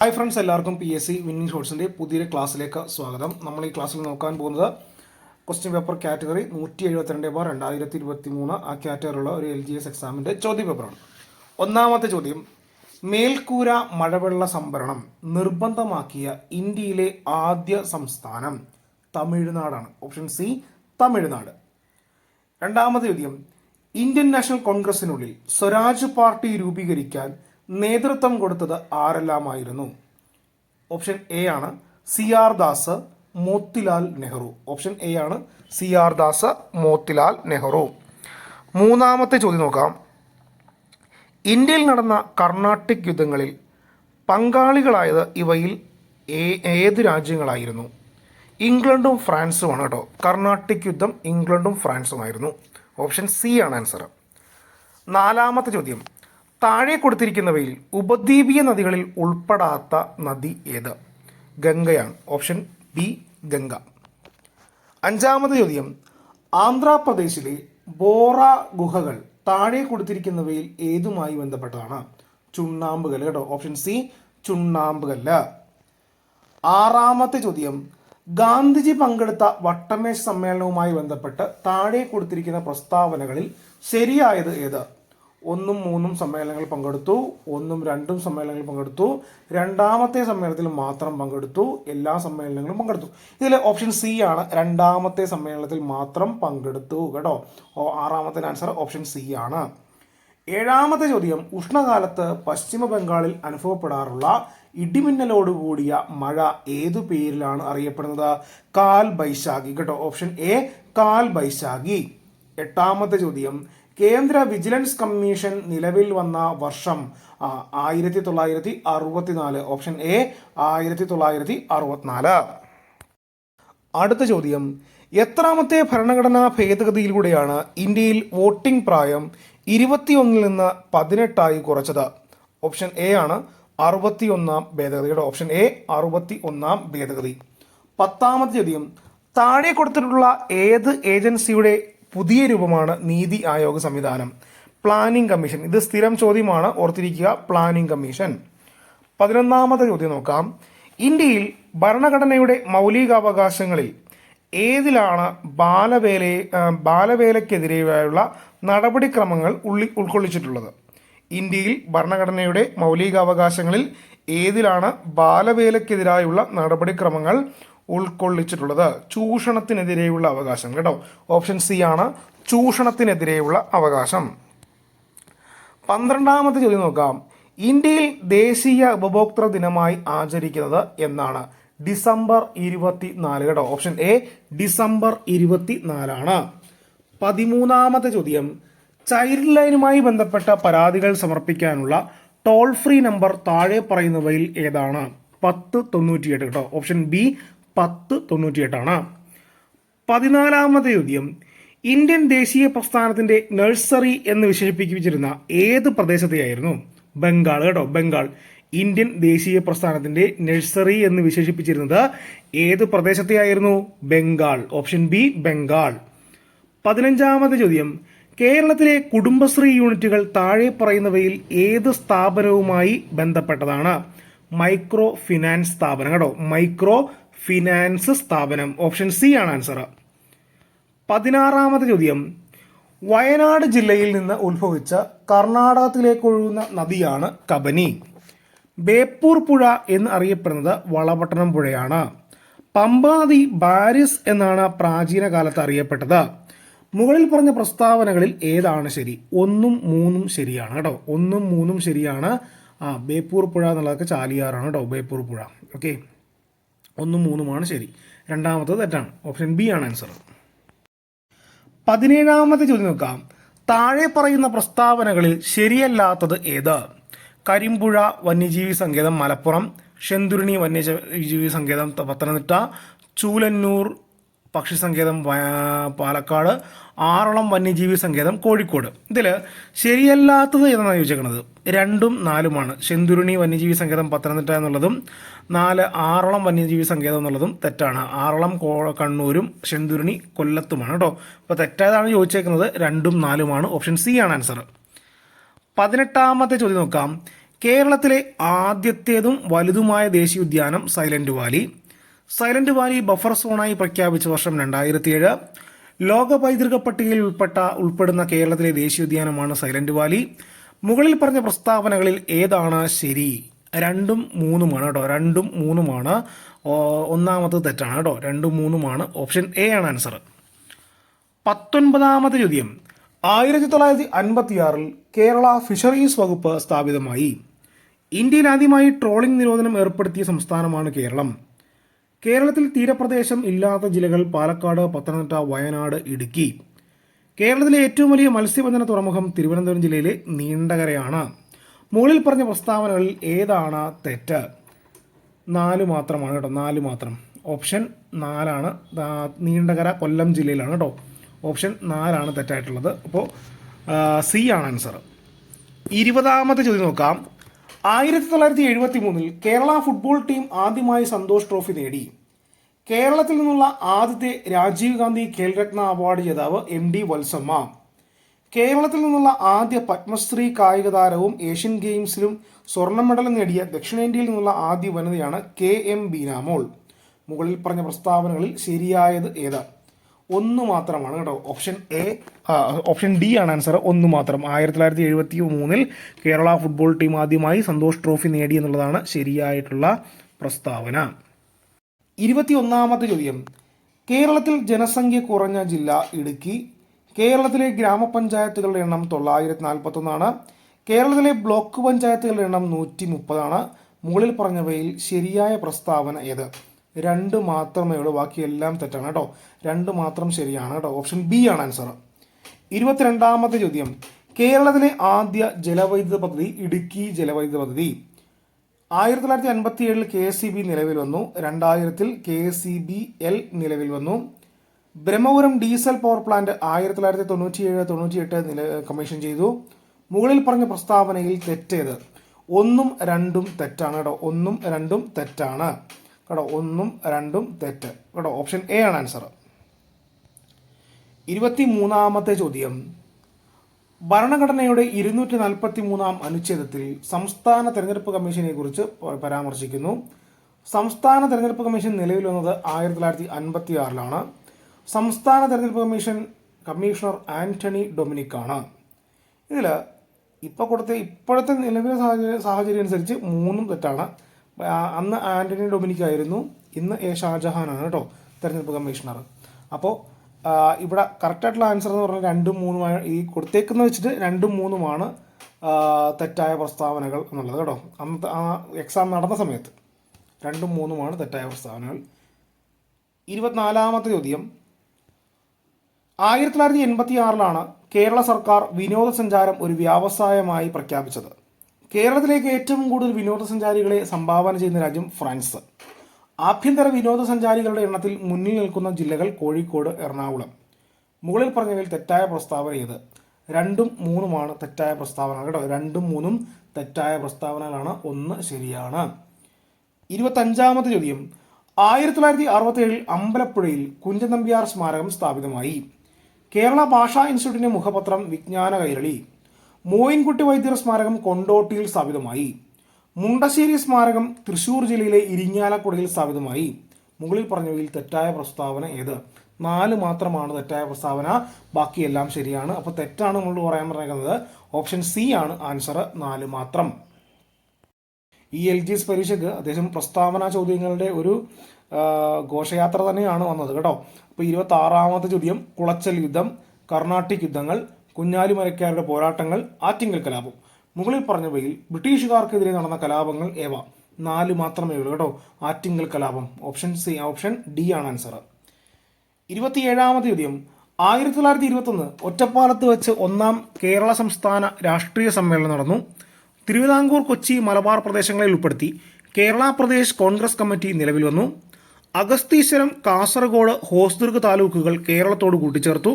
Hi friends, എല്ലാവർക്കും PSC winning ഷോട്ട്സിൻ്റെ പുതിയൊരു ക്ലാസ്സിലേക്ക് സ്വാഗതം. നമ്മൾ ഈ ക്ലാസ്സിൽ നോക്കാൻ പോകുന്നത് ക്വസ്റ്റ്യൻ പേപ്പർ കാറ്റഗറി 172/2023 ആ കാറ്റഗറിയുള്ള ഒരു LGS എക്സാമിൻ്റെ ചോദ്യ പേപ്പറാണ്. ഒന്നാമത്തെ ചോദ്യം: മേൽക്കൂര മഴവെള്ള സംഭരണം നിർബന്ധമാക്കിയ ഇന്ത്യയിലെ ആദ്യ സംസ്ഥാനം തമിഴ്നാടാണ്. Option C Tamil Nadu. രണ്ടാമത്തെ ചോദ്യം: ഇന്ത്യൻ നാഷണൽ കോൺഗ്രസിനുള്ളിൽ സ്വരാജ് പാർട്ടി രൂപീകരിക്കാൻ നേതൃത്വം കൊടുത്തത് ആരെല്ലാമായിരുന്നു? ഓപ്ഷൻ എ ആണ് CR Das, Motilal Nehru. Option A ആണ് CR ദാസ്, മോത്തിലാൽ നെഹ്റു. മൂന്നാമത്തെ ചോദ്യം നോക്കാം: ഇന്ത്യയിൽ നടന്ന കർണാട്ടിക് യുദ്ധങ്ങളിൽ പങ്കാളികളായത് ഇവയിൽ ഏത് രാജ്യങ്ങളായിരുന്നു? ഇംഗ്ലണ്ടും ഫ്രാൻസുമാണ് കേട്ടോ. കർണാട്ടിക് യുദ്ധം ഇംഗ്ലണ്ടും ഫ്രാൻസുമായിരുന്നു. ഓപ്ഷൻ സി ആണ് ആൻസർ. നാലാമത്തെ ചോദ്യം: താഴെ കൊടുത്തിരിക്കുന്നവയിൽ ഉപദ്വീപീയ നദികളിൽ ഉൾപ്പെടാത്ത നദി ഏത്? ഗംഗയാണ്. Option B Ganga. അഞ്ചാമത്തെ ചോദ്യം: ആന്ധ്രാപ്രദേശിലെ ബോറ ഗുഹകൾ താഴെ കൊടുത്തിരിക്കുന്നവയിൽ ഏതുമായി ബന്ധപ്പെട്ടതാണ്? ചുണ്ണാമ്പുകല്ല് കേട്ടോ. ഓപ്ഷൻ സി ചുണ്ണാമ്പുകല്ല്. ആറാമത്തെ ചോദ്യം: ഗാന്ധിജി പങ്കെടുത്ത വട്ടമേശ സമ്മേളനവുമായി ബന്ധപ്പെട്ട് താഴെ കൊടുത്തിരിക്കുന്ന പ്രസ്താവനകളിൽ ശരിയായത് ഏത്? 1, 3 സമ്മേളനങ്ങൾ പങ്കെടുത്തു, 1, 2 സമ്മേളനങ്ങൾ പങ്കെടുത്തു, രണ്ടാമത്തെ സമ്മേളനത്തിൽ മാത്രം പങ്കെടുത്തു, എല്ലാ സമ്മേളനങ്ങളും പങ്കെടുത്തു. ഇതിൽ ഓപ്ഷൻ സി ആണ്, രണ്ടാമത്തെ സമ്മേളനത്തിൽ മാത്രം പങ്കെടുത്തു കേട്ടോ. ആറാമത്തെ ആൻസർ ഓപ്ഷൻ സി ആണ്. ഏഴാമത്തെ ചോദ്യം: ഉഷ്ണകാലത്ത് പശ്ചിമ ബംഗാളിൽ അനുഭവപ്പെടാറുള്ള ഇടിമിന്നലോടുകൂടിയ മഴ ഏതു പേരിലാണ് അറിയപ്പെടുന്നത്? കാൽ ബൈശാഖി കേട്ടോ. ഓപ്ഷൻ എ കാൽ ബൈശാഖി. എട്ടാമത്തെ ചോദ്യം: കേന്ദ്ര വിജിലൻസ് കമ്മീഷൻ നിലവിൽ വന്ന വർഷം 1964. Option A 1964. അടുത്ത ചോദ്യം: എത്രാമത്തെ ഭരണഘടനാ ഭേദഗതിയിലൂടെയാണ് ഇന്ത്യയിൽ വോട്ടിംഗ് പ്രായം 21 നിന്ന് 18 കുറച്ചത്? ഓപ്ഷൻ എ ആണ് 61 ഭേദഗതിയുടെ. ഓപ്ഷൻ എ 61 ഭേദഗതി. പത്താമത്തെ ചോദ്യം: താഴെ കൊടുത്തിട്ടുള്ള ഏത് ഏജൻസിയുടെ പുതിയ രൂപമാണ് നീതി ആയോഗ് സംവിധാനം? Planning commission. ഇത് സ്ഥിരം ചോദ്യമാണ്, ഓർത്തിരിക്കുക, പ്ലാനിംഗ് കമ്മീഷൻ. 11ാമത്തെ ചോദ്യം നോക്കാം: ഇന്ത്യയിൽ ഭരണഘടനയുടെ മൗലികാവകാശങ്ങളിൽ ഏതിലാണ് ബാലവേലയ്ക്കെതിരെയുള്ള നടപടിക്രമങ്ങൾ ഉൾക്കൊള്ളിച്ചിട്ടുള്ളത്? ഇന്ത്യയിൽ ഭരണഘടനയുടെ മൗലികാവകാശങ്ങളിൽ ഏതിലാണ് ബാലവേലയ്ക്കെതിരായുള്ള നടപടിക്രമങ്ങൾ ഉൾക്കൊള്ളിച്ചിട്ടുള്ളത്? ചൂഷണത്തിനെതിരെയുള്ള അവകാശം കേട്ടോ. ഓപ്ഷൻ സി ആണ് ചൂഷണത്തിനെതിരെയുള്ള അവകാശം. 12ാമത്തെ ചോദ്യം നോക്കാം: ഇന്ത്യയിൽ ദേശീയ ഉപഭോക്തൃ ദിനമായി ആചരിക്കുന്നത് എന്നാണ്? ഡിസംബർ 24 കേട്ടോ. ഓപ്ഷൻ എ ഡിസംബർ 24 ആണ്. 13ാമത്തെ ചോദ്യം: ചൈൽഡ് ലൈനുമായി ബന്ധപ്പെട്ട പരാതികൾ സമർപ്പിക്കാനുള്ള ടോൾ ഫ്രീ നമ്പർ താഴെ പറയുന്നവയിൽ ഏതാണ്? 1098 കേട്ടോ. ഓപ്ഷൻ ബി 1098 ആണ്. 14ാമത്തെ ചോദ്യം: ഇന്ത്യൻ ദേശീയ പ്രസ്ഥാനത്തിന്റെ നഴ്സറി എന്ന് വിശേഷിപ്പിച്ചിരുന്ന ഏത് പ്രദേശത്തെയായിരുന്നു? ബംഗാൾ കേട്ടോ. ബംഗാൾ. ഇന്ത്യൻ ദേശീയ പ്രസ്ഥാനത്തിന്റെ നഴ്സറി എന്ന് വിശേഷിപ്പിച്ചിരുന്നത് ഏത് പ്രദേശത്തെയായിരുന്നു? ബംഗാൾ. Option B Bengal. 15ാമത്തെ ചോദ്യം: കേരളത്തിലെ കുടുംബശ്രീ യൂണിറ്റുകൾ താഴെ പറയുന്നവയിൽ ഏത് സ്ഥാപനവുമായി ബന്ധപ്പെട്ടതാണ്? മൈക്രോ ഫിനാൻസ് സ്ഥാപനം കേട്ടോ. മൈക്രോ ഫിനാൻസ് സ്ഥാപനം. ഓപ്ഷൻ സി ആണ് ആൻസർ. 16ാമത്തെ ചോദ്യം: വയനാട് ജില്ലയിൽ നിന്ന് ഉത്ഭവിച്ച കർണാടകത്തിലേക്ക് ഒഴുകുന്ന നദിയാണ് കബനി. ബേപ്പൂർ പുഴ എന്ന് അറിയപ്പെടുന്നത് വളപട്ടണം പുഴയാണ്. പമ്പ നദി ബാരിസ് എന്നാണ് പ്രാചീന കാലത്ത് അറിയപ്പെട്ടത്. മുകളിൽ പറഞ്ഞ പ്രസ്താവനകളിൽ ഏതാണ് ശരി? 1, 3 ശരിയാണ് കേട്ടോ. 1, 3 ശരിയാണ്. ബേപ്പൂർ പുഴ എന്നുള്ളതൊക്കെ ചാലിയാറാണ് കേട്ടോ. ബേപ്പൂർ പുഴ. ഓക്കെ, 1, 3 ശരി. രണ്ടാമത്തത് തെറ്റാണ്. ഓപ്ഷൻ ബി ആണ് ആൻസർ. 17ാമത്തെ ചോദ്യം നോക്കാം: താഴെ പറയുന്ന പ്രസ്താവനകളിൽ ശരിയല്ലാത്തത് ഏത്? കരിമ്പുഴ വന്യജീവി സങ്കേതം മലപ്പുറം, ഷെന്തുരുണി വന്യജീവി സങ്കേതം പത്തനംതിട്ട, ചൂലന്നൂർ പക്ഷി സങ്കേതം പാലക്കാട്, ആറളം വന്യജീവി സങ്കേതം കോഴിക്കോട്. ഇതിൽ ശരിയല്ലാത്തത് ഏതാണ് ചോദിച്ചേക്കുന്നത്? 2ഉം 4ഉമാണ്. ശെന്തുരുണി വന്യജീവി സങ്കേതം പത്തനംതിട്ട എന്നുള്ളതും 4 ആറളം വന്യജീവി സങ്കേതം എന്നുള്ളതും തെറ്റാണ്. ആറളം കണ്ണൂരും ശെന്തുരുണി കൊല്ലത്തുമാണ് കേട്ടോ. അപ്പോൾ തെറ്റായതാണ് ചോദിച്ചേക്കുന്നത്. 2ഉം 4ഉമാണ്. ഓപ്ഷൻ സി ആണ് ആൻസർ. 18ാമത്തെ ചോദ്യം നോക്കാം: കേരളത്തിലെ ആദ്യത്തേതും വലുതുമായ ദേശീയോദ്യാനം silent Valley. Silent Valley buffer സോണായി പ്രഖ്യാപിച്ച വർഷം 2007. ലോക പൈതൃക പട്ടികയിൽ ഉൾപ്പെടുന്ന കേരളത്തിലെ ദേശീയോദ്യാനമാണ് സൈലന്റ് വാലി. മുകളിൽ പറഞ്ഞ പ്രസ്താവനകളിൽ ഏതാണ് ശരി? 2ഉം 3ഉമാണ് കേട്ടോ. 2ഉം 3ഉമാണ്. ഒന്നാമത് തെറ്റാണ് കേട്ടോ. 2ഉം 3ഉമാണ്. ഓപ്ഷൻ എ ആണ് ആൻസർ. 19ാമത്തെ ചോദ്യം. 1956 കേരള ഫിഷറീസ് വകുപ്പ് സ്ഥാപിതമായി. ഇന്ത്യയിൽ ആദ്യമായി ട്രോളിംഗ് നിരോധനം ഏർപ്പെടുത്തിയ സംസ്ഥാനമാണ് കേരളം. കേരളത്തിൽ തീരപ്രദേശം ഇല്ലാത്ത ജില്ലകൾ പാലക്കാട്, പത്തനംതിട്ട, വയനാട്, ഇടുക്കി. കേരളത്തിലെ ഏറ്റവും വലിയ മത്സ്യബന്ധന തുറമുഖം തിരുവനന്തപുരം ജില്ലയിലെ നീണ്ടകരയാണ്. മുകളിൽ പറഞ്ഞ പ്രസ്താവനകളിൽ ഏതാണ് തെറ്റ്? 4 മാത്രമാണ് കേട്ടോ. 4 മാത്രം. ഓപ്ഷൻ 4ആണ്. നീണ്ടകര കൊല്ലം ജില്ലയിലാണ് കേട്ടോ. ഓപ്ഷൻ 4ആണ് തെറ്റായിട്ടുള്ളത്. അപ്പോൾ സി ആണ് ആൻസർ. 20ാമത്തെ ചോദ്യം നോക്കാം. 1973 കേരള ഫുട്ബോൾ ടീം ആദ്യമായി സന്തോഷ് ട്രോഫി നേടി. കേരളത്തിൽ നിന്നുള്ള ആദ്യത്തെ രാജീവ് ഗാന്ധി ഖേൽരത്ന അവാർഡ് ജേതാവ് MD വത്സമ്മ. കേരളത്തിൽ നിന്നുള്ള ആദ്യ പത്മശ്രീ കായിക താരവും ഏഷ്യൻ ഗെയിംസിലും സ്വർണ്ണ മെഡൽ നേടിയ ദക്ഷിണേന്ത്യയിൽ നിന്നുള്ള ആദ്യ വനിതയാണ് KM ബീനാമോൾ. മുകളിൽ പറഞ്ഞ പ്രസ്താവനകളിൽ ശരിയായത് ഏത്? 1 മാത്രമാണ് കേട്ടോ. ഓപ്ഷൻ ഡി ആണ് ആൻസർ. 1 മാത്രം. 1973 കേരള ഫുട്ബോൾ ടീം ആദ്യമായി സന്തോഷ് ട്രോഫി നേടി എന്നുള്ളതാണ് ശരിയായിട്ടുള്ള പ്രസ്താവന. 21ാമത്തെ ചോദ്യം. കേരളത്തിൽ ജനസംഖ്യ കുറഞ്ഞ ജില്ല ഇടുക്കി. കേരളത്തിലെ ഗ്രാമപഞ്ചായത്തുകളുടെ എണ്ണം 941ആണ്. കേരളത്തിലെ ബ്ലോക്ക് പഞ്ചായത്തുകളുടെ എണ്ണം 130ആണ്. മുകളിൽ പറഞ്ഞവയിൽ ശരിയായ പ്രസ്താവന ഏത്? 2 മാത്രമേ ഉള്ളൂ. ബാക്കിയെല്ലാം തെറ്റാണ് കേട്ടോ. 2 മാത്രം ശരിയാണ് കേട്ടോ. ഓപ്ഷൻ ബി ആണ് ആൻസർ. 22ാമത്തെ ചോദ്യം. കേരളത്തിലെ ആദ്യ ജലവൈദ്യുത പദ്ധതി ഇടുക്കി ജലവൈദ്യുത പദ്ധതി. 1957 KSEB നിലവിൽ വന്നു. 2000 KSEBL നിലവിൽ വന്നു. Brahmapuram diesel power plant 1997-98 commission ചെയ്തു. മുകളിൽ പറഞ്ഞ പ്രസ്താവനയിൽ തെറ്റേത്? 1ഉം 2ഉം തെറ്റാണ് കേട്ടോ. 1ഉം 2ഉം തെറ്റാണ് കേട്ടോ. 1ഉം 2ഉം തെറ്റ് കേട്ടോ. ഓപ്ഷൻ എ ആണ് ആൻസർ. 23ാമത്തെ ചോദ്യം. ഭരണഘടനയുടെ 243ാം അനുച്ഛേദത്തിൽ സംസ്ഥാന തെരഞ്ഞെടുപ്പ് കമ്മീഷനെ കുറിച്ച് പരാമർശിക്കുന്നു. സംസ്ഥാന തെരഞ്ഞെടുപ്പ് കമ്മീഷൻ നിലവിൽ വന്നത് 1956ലാണ്. സംസ്ഥാന തെരഞ്ഞെടുപ്പ് കമ്മീഷണർ ആന്റണി ഡൊമിനിക് ആണ്. ഇതിൽ ഇപ്പോഴത്തെ നിലവിലെ സാഹചര്യം അനുസരിച്ച് 3ഉം തെറ്റാണ്. അന്ന് ആന്റണി ഡൊമിനിക് ആയിരുന്നു. ഇന്ന് A ഷാജഹാനാണ് കേട്ടോ തെരഞ്ഞെടുപ്പ് കമ്മീഷണർ. അപ്പോൾ ഇവിടെ കറക്റ്റായിട്ടുള്ള ആൻസർ എന്ന് പറഞ്ഞാൽ 2ഉം 3ഉം ഈ കൊടുത്തേക്കുന്ന വെച്ചിട്ട് 2ഉം 3ഉമാണ് തെറ്റായ പ്രസ്താവനകൾ എന്നുള്ളത് കേട്ടോ. അന്നത്തെ ആ എക്സാം നടന്ന സമയത്ത് 2ഉം 3ഉമാണ് തെറ്റായ പ്രസ്താവനകൾ. 24ാമത്തെ ചോദ്യം. 1986ലാണ് കേരള സർക്കാർ വിനോദസഞ്ചാരം ഒരു വ്യവസായമായി പ്രഖ്യാപിച്ചത്. കേരളത്തിലേക്ക് ഏറ്റവും കൂടുതൽ വിനോദസഞ്ചാരികളെ സംഭാവന ചെയ്യുന്ന രാജ്യം ഫ്രാൻസ്. ആഭ്യന്തര വിനോദസഞ്ചാരികളുടെ എണ്ണത്തിൽ മുന്നിൽ നിൽക്കുന്ന ജില്ലകൾ കോഴിക്കോട്, എറണാകുളം. മുകളിൽ പറഞ്ഞതിൽ തെറ്റായ പ്രസ്താവന ഏത്? 2ഉം 3ഉമാണ് തെറ്റായ പ്രസ്താവന കേട്ടോ. 2ഉം 3ഉം തെറ്റായ പ്രസ്താവനകളാണ്. 1 ശരിയാണ്. 25ാമത്തെ ചോദ്യം. 1967 അമ്പലപ്പുഴയിൽ കുഞ്ചൻ നമ്പ്യാർ സ്മാരകം സ്ഥാപിതമായി. കേരള ഭാഷാ ഇൻസ്റ്റിറ്റ്യൂട്ടിന്റെ മുഖപത്രം വിജ്ഞാന കൈരളി. മോയിൻകുട്ടി വൈദ്യർ സ്മാരകം കൊണ്ടോട്ടിയിൽ സ്ഥാപിതമായി. മുണ്ടശ്ശേരി സ്മാരകം തൃശൂർ ജില്ലയിലെ ഇരിങ്ങാലക്കുടയിൽ സ്ഥാപിതമായി. മുകളിൽ പറഞ്ഞവയിൽ തെറ്റായ പ്രസ്താവന ഏത്? 4 മാത്രമാണ് തെറ്റായ പ്രസ്താവന. ബാക്കിയെല്ലാം ശരിയാണ്. അപ്പോൾ തെറ്റാണ് നമ്മൾ പറയാൻ പറഞ്ഞേക്കുന്നത്. ഓപ്ഷൻ സി ആണ് ആൻസർ. 4 മാത്രം. ഈ LGS പരീക്ഷയ്ക്ക് അത്യാവശ്യം പ്രസ്താവന ചോദ്യങ്ങളുടെ ഒരു ഘോഷയാത്ര തന്നെയാണ് വന്നത് കേട്ടോ. അപ്പോൾ 26ാമത്തെ ചോദ്യം. കുളച്ചൽ യുദ്ധം, കർണാട്ടിക് യുദ്ധങ്ങൾ, കുഞ്ഞാലിമരക്കാരുടെ പോരാട്ടങ്ങൾ, ആറ്റിങ്ങൽ കലാപം. മുകളിൽ പറഞ്ഞവയിൽ ബ്രിട്ടീഷുകാർക്കെതിരെ നടന്ന കലാപങ്ങൾ ഏവ? 4 മാത്രമേ ഉള്ളൂ കേട്ടോ. ആറ്റിങ്ങൽ കലാപം. ഓപ്ഷൻ ഡി ആണ് ആൻസർ. 27ാമത്തെ ചോദ്യം. 1921 ഒറ്റപ്പാലത്ത് വെച്ച് 1ാം കേരള സംസ്ഥാന രാഷ്ട്രീയ സമ്മേളനം നടന്നു. തിരുവിതാംകൂർ, കൊച്ചി, മലബാർ പ്രദേശങ്ങളിൽ ഉൾപ്പെടുത്തി കേരള പ്രദേശ് കോൺഗ്രസ് കമ്മിറ്റി നിലവിൽ വന്നു. അഗസ്തീശ്വരം, കാസർഗോഡ്, ഹോസ്ദുർഗ് താലൂക്കുകൾ കേരളത്തോട് കൂട്ടിച്ചേർത്തു.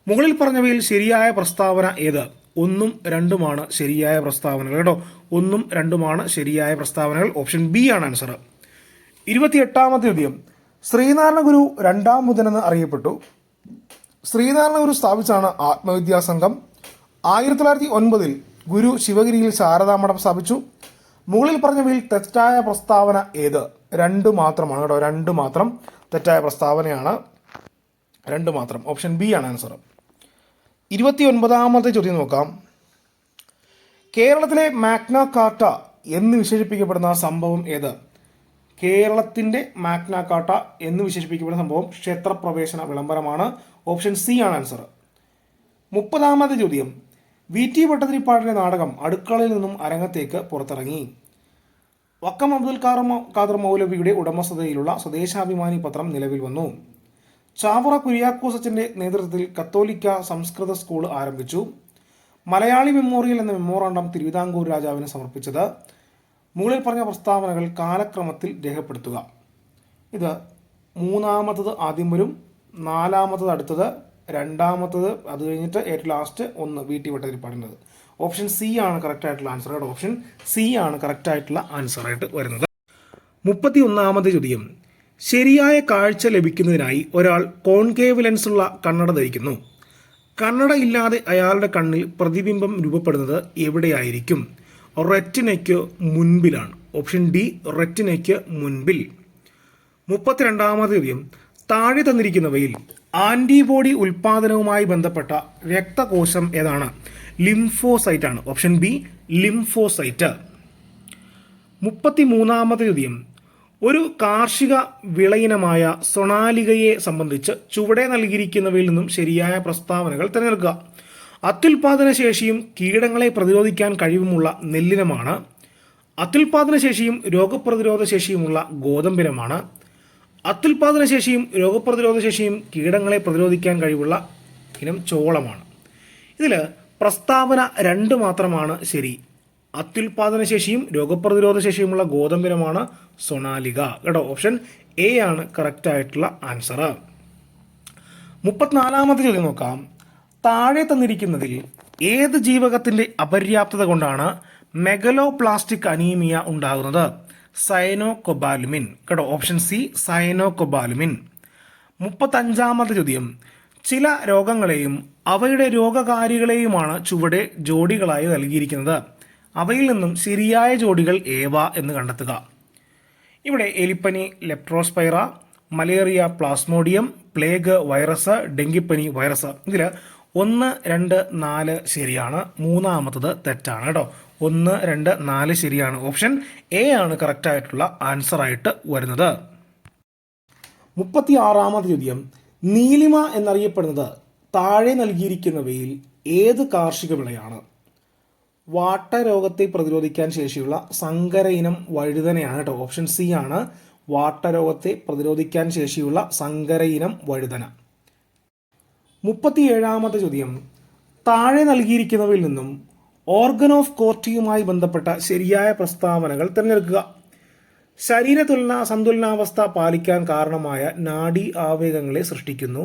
മുകളിൽ പറഞ്ഞവയിൽ ശരിയായ പ്രസ്താവന ഏത്? 1ഉം 2ഉമാണ് ശരിയായ പ്രസ്താവനകൾ കേട്ടോ. 1ഉം 2ഉമാണ് ശരിയായ പ്രസ്താവനകൾ. ഓപ്ഷൻ ബി ആണ് ആൻസർ. 28ാമത്തെ ചോദ്യം. ശ്രീനാരായണ ഗുരു 2ാം ബുധനെന്ന് അറിയപ്പെട്ടു. ശ്രീനാരായണ ഗുരു സ്ഥാപിച്ചാണ് ആത്മവിദ്യാ സംഘം. 1909 ഗുരു ശിവഗിരിയിൽ ശാരദാമഠം സ്ഥാപിച്ചു. മുകളിൽ പറഞ്ഞവയിൽ തെറ്റായ പ്രസ്താവന ഏത്? രണ്ട് മാത്രമാണ് കേട്ടോ, രണ്ട് മാത്രം തെറ്റായ പ്രസ്താവനയാണ്, രണ്ട് മാത്രം. ഓപ്ഷൻ ബി ആണ് ആൻസർ. 29ാമത്തെ ചോദ്യം നോക്കാം. കേരളത്തിലെ മാഗ്ന കാർട്ട എന്ന് വിശേഷിപ്പിക്കപ്പെടുന്ന സംഭവം ഏത്? കേരളത്തിൻ്റെ മാഗ്ന കാർട്ട എന്ന് വിശേഷിപ്പിക്കപ്പെടുന്ന സംഭവം ക്ഷേത്രപ്രവേശന വിളംബരമാണ്. ഓപ്ഷൻ സി ആണ് ആൻസർ. 30ാമത്തെ ചോദ്യം. VT ഭട്ടതിരിപ്പാടിൻ്റെ നാടകം അടുക്കളയിൽ നിന്നും അരങ്ങത്തേക്ക് പുറത്തിറങ്ങി. വക്കം അബ്ദുൽ ഖാദർ മൗലവിയുടെ ഉടമസ്ഥതയിലുള്ള സ്വദേശാഭിമാനി പത്രം നിലവിൽ വന്നു. ചാവറ കുര്യാക്കോസ് അച്ഛൻ്റെ നേതൃത്വത്തിൽ കത്തോലിക്ക സംസ്കൃത സ്കൂൾ ആരംഭിച്ചു. മലയാളി മെമ്മോറിയൽ എന്ന മെമ്മോറാണ്ടം തിരുവിതാംകൂർ രാജാവിന് സമർപ്പിച്ചത്. മുകളിൽ പറഞ്ഞ പ്രസ്താവനകൾ കാലക്രമത്തിൽ രേഖപ്പെടുത്തുക. ഇത് മൂന്നാമത്തത് ആദ്യം വരും, നാലാമത്തത് അടുത്തത്, രണ്ടാമത്തത് അത് കഴിഞ്ഞിട്ട് ഏറ്റവും ലാസ്റ്റ് ഒന്ന് VT ഭട്ടതിരിപ്പാടിൻ്റെത്. ഓപ്ഷൻ സി ആണ് കറക്റ്റ് ആയിട്ടുള്ള ആൻസർ ആയിട്ട്. ഓപ്ഷൻ സി ആണ് കറക്റ്റ് ആയിട്ടുള്ള ആൻസർ ആയിട്ട് വരുന്നത്. 31ാമത്തെ ചോദ്യം. ശരിയായ കാഴ്ച ലഭിക്കുന്നതിനായി ഒരാൾ കോൺകേവ് ലെൻസുള്ള കണ്ണട ധരിക്കുന്നു. കണ്ണട ഇല്ലാതെ അയാളുടെ കണ്ണിൽ പ്രതിബിംബം രൂപപ്പെടുന്നത് എവിടെയായിരിക്കും? റെറ്റിനയ്ക്ക് മുൻപിലാണ്. ഓപ്ഷൻ ഡി റെറ്റിനയ്ക്ക് മുൻപിൽ. 32ാമത്തെ ചോദ്യം. താഴെ തന്നിരിക്കുന്നവയിൽ ആൻറ്റിബോഡി ഉൽപാദനവുമായി ബന്ധപ്പെട്ട രക്തകോശം ഏതാണ്? ലിംഫോസൈറ്റ് ആണ്. Option B lymphocyte. 33ാമത്തെ ചോദ്യം. ഒരു കാർഷിക വിളയിനമായ സൊണാലികയെ സംബന്ധിച്ച് ചുവടെ നൽകിയിരിക്കുന്നവയിൽ നിന്നും ശരിയായ പ്രസ്താവനകൾ തിരഞ്ഞെടുക്കുക. അത്യുൽപാദന ശേഷിയും കീടങ്ങളെ പ്രതിരോധിക്കാൻ കഴിവുമുള്ള നെല്ലിനമാണ്. അത്യുൽപാദന ശേഷിയും രോഗപ്രതിരോധ ശേഷിയുമുള്ള ഗോതമ്പിനമാണ്. അത്യുൽപാദന ശേഷിയും രോഗപ്രതിരോധ ശേഷിയും കീടങ്ങളെ പ്രതിരോധിക്കാൻ കഴിവുള്ള ഇനം ചോളമാണ്. ഇതിൽ പ്രസ്താവന രണ്ട് മാത്രമാണ് ശരി. അത്യുൽപാദന ശേഷിയും രോഗപ്രതിരോധ ശേഷിയുമുള്ള ഗോതമ്പിനമാണ് സൊണാലിക കേട്ടോ. ഓപ്ഷൻ എ ആണ് കറക്റ്റ് ആയിട്ടുള്ള ആൻസർ. 34ാമത്തെ ചോദ്യം നോക്കാം. താഴെ തന്നിരിക്കുന്നതിൽ ഏത് ജീവകത്തിന്റെ അപര്യാപ്തത കൊണ്ടാണ് മെഗലോപ്ലാസ്റ്റിക് അനീമിയ ഉണ്ടാകുന്നത്? സയനോകൊബാലുമിൻ കേട്ടോ. Option C സയനോകൊബാലുമിൻ. 35ാമത്തെ ചോദ്യം. ചില രോഗങ്ങളെയും അവയുടെ രോഗകാരികളെയുമാണ് ചുവടെ ജോഡികളായി നൽകിയിരിക്കുന്നത്. അവയിൽ നിന്നും ശരിയായ ജോഡികൾ ഏവ എന്ന് കണ്ടെത്തുക. ഇവിടെ എലിപ്പനി Leptospira, malaria Plasmodium, plague virus, ഡെങ്കിപ്പനി വൈറസ്. ഇതിൽ 1, 2, 4 ശരിയാണ്, മൂന്നാമത്തത് തെറ്റാണ് കേട്ടോ. 1, 2, 4 ശരിയാണ്. ഓപ്ഷൻ എ ആണ് കറക്റ്റ് ആയിട്ടുള്ള ആൻസർ ആയിട്ട് വരുന്നത്. 36ാമത്തെ ചോദ്യം. നീലിമ എന്നറിയപ്പെടുന്നത് താഴെ നൽകിയിരിക്കുന്നവയിൽ ഏത് കാർഷിക വിളയാണ്? വാട്ടരോഗത്തെ പ്രതിരോധിക്കാൻ ശേഷിയുള്ള സങ്കര ഇനം വഴുതനയാണ് കേട്ടോ. ഓപ്ഷൻ സി ആണ് വാട്ടരോഗത്തെ പ്രതിരോധിക്കാൻ ശേഷിയുള്ള സങ്കര ഇനം വഴുതന. 37ാമത്തെ ചോദ്യം. താഴെ നൽകിയിരിക്കുന്നവയിൽ നിന്നും ഓർഗൻ ഓഫ് കോർട്ടിയുമായി ബന്ധപ്പെട്ട ശരിയായ പ്രസ്താവനകൾ തിരഞ്ഞെടുക്കുക. ശരീരത്തുലന സന്തുലനാവസ്ഥ പാലിക്കാൻ കാരണമായ നാഡി ആവേഗങ്ങളെ സൃഷ്ടിക്കുന്നു.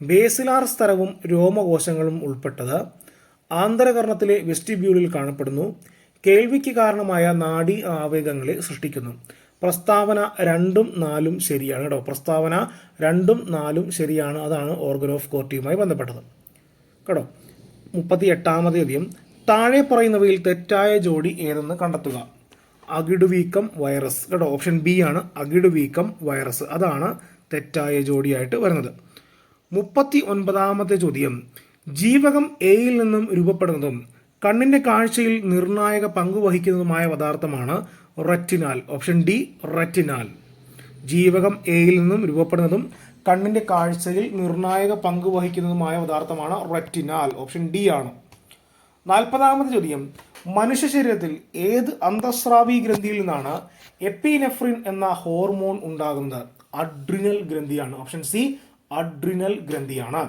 ബേസിലാർ സ്തരവും രോമകോശങ്ങളും ഉൾപ്പെട്ടത് ആന്തരകർണത്തിലെ വെസ്റ്റിബ്യൂളിൽ കാണപ്പെടുന്നു. കേൾവിക്ക് കാരണമായ നാഡി ആവേഗങ്ങളെ സൃഷ്ടിക്കുന്നു. പ്രസ്താവന 2ഉം 4ഉം ശരിയാണ് കേട്ടോ. പ്രസ്താവന 2ഉം 4ഉം ശരിയാണ്. അതാണ് ഓർഗൻ ഓഫ് കോർട്ടിയുമായി ബന്ധപ്പെട്ടത് കേട്ടോ. 38ാമത്തെ ചോദ്യം. താഴെ പറയുന്നവയിൽ തെറ്റായ ജോഡി ഏതെന്ന് കണ്ടെത്തുക. അകിടുവീക്കം വൈറസ് കേട്ടോ. ഓപ്ഷൻ ബി ആണ് അകിടുവീക്കം വൈറസ്. അതാണ് തെറ്റായ ജോഡിയായിട്ട് വരുന്നത്. 39ാമത്തെ ചോദ്യം. ജീവകം എയിൽ നിന്നും രൂപപ്പെടുന്നതും കണ്ണിന്റെ കാഴ്ചയിൽ നിർണായക പങ്കുവഹിക്കുന്നതുമായ പദാർത്ഥമാണ് റെറ്റിനാൽ. Option D retinal. ജീവകം എയിൽ നിന്നും രൂപപ്പെടുന്നതും കണ്ണിന്റെ കാഴ്ചയിൽ നിർണായക പങ്കുവഹിക്കുന്നതുമായ പദാർത്ഥമാണ് റെറ്റിനാൽ. ഓപ്ഷൻ ഡി ആണ്. 40ാമത്തെ ചോദ്യം. മനുഷ്യ ശരീരത്തിൽ ഏത് അന്തസ്രാവി ഗ്രന്ഥിയിൽ നിന്നാണ് എപ്പിനെഫ്രിൻ എന്ന ഹോർമോൺ ഉണ്ടാകുന്നത്? അഡ്രിനൽ ഗ്രന്ഥിയാണ്. Option C adrenal ഗ്രന്ഥിയാണ്.